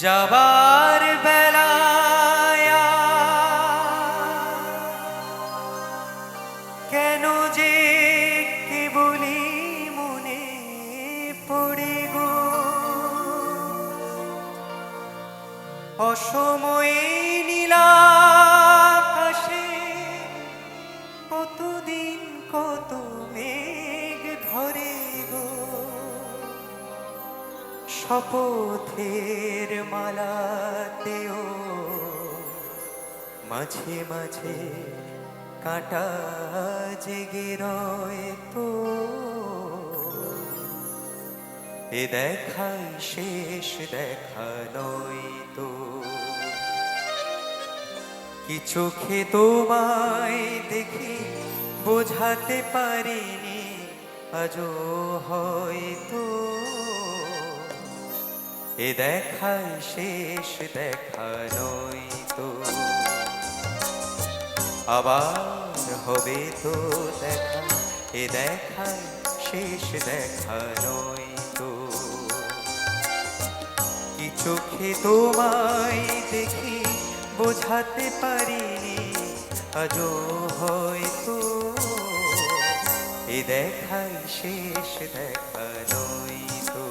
যাবার বেলায় কেন যে কেবলি মনে পড়ে গো অসময়ে নীলাকাশে কতদিন কত মেঘ ধরে গো শপথের মালাতেও মাঝে মাঝে কাঁটা জেগে রয় তো এ দেখাই শেষ দেখা নয় তো কি চোখে তোমায় দেখি বোঝাতে পারিনি আজও হয়তো এ দেখাই শেষ দেখা নয় তো আবার হবে তো দেখা এ দেখাই শেষ দেখা নয় তো কি চোখে তোমায় দেখি বোঝাতে পারিনি আজও হয়তো এ দেখাই শেষ দেখা নয় তো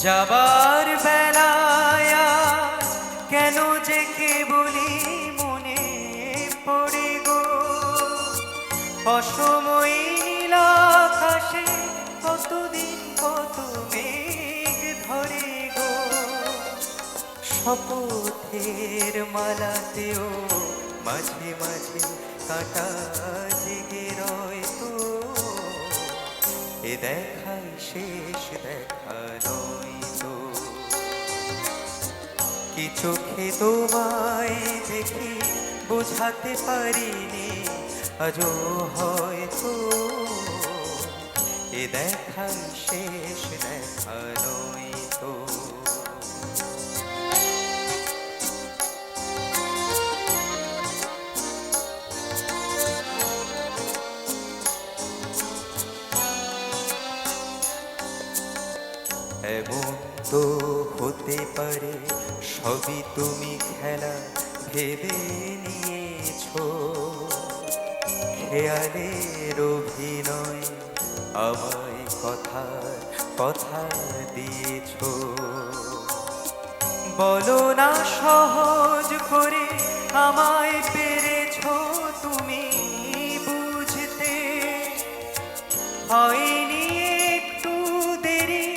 যাবার বেলায় কেন যে কেবলি মনে পড়ে গো অসময়ে নীলাকাশে কতদিন কত মেঘ ধরে গো শপথের মালাতেও মাঝে মাঝে কাঁটা জেগে রয় তো এ দেখাই শেষ দেখা নয় তো কি চোখে তোমায় দেখি বোঝাতে পারিনি আজও হয়তো এ দেখাই শেষ দেখা নয় তো এমন তো হতে পারে সবই তুমি খেলা ভেবে নিয়েছো খেয়ালের অভিনয় আমায় কথা দিয়েছো বলো না সহজ করে আমায় পেরেছো তুমি বুঝতে হয়নি একটু দেরি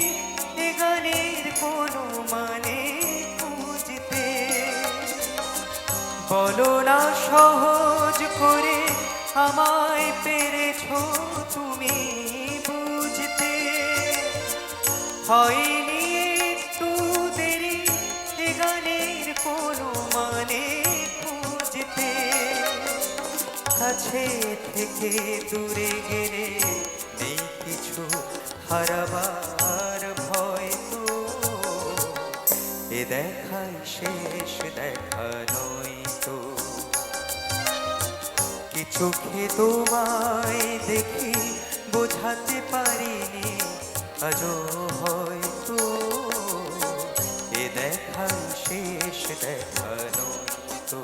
এ গানের কোনো মানে বুঝতে বলো না সহজ করে আমায় পেরেছো তুমি বুঝতে হয়নি একটু দেরি এ গানের কোনো মানে বুঝতে কাছে থেকে দূরে গেলে নেই কিছু হারাবার ভয় তো এ দেখাই শেষ দেখা নয় তো কি চোখে তোমায় দেখি বোঝাতে পারিনি আজও হয়তো এ দেখাই শেষ দেখা নয় তো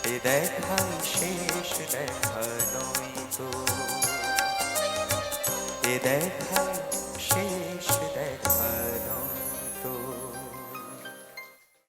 এ দেখাই শেষ দেখা নয় তো এ দেখাই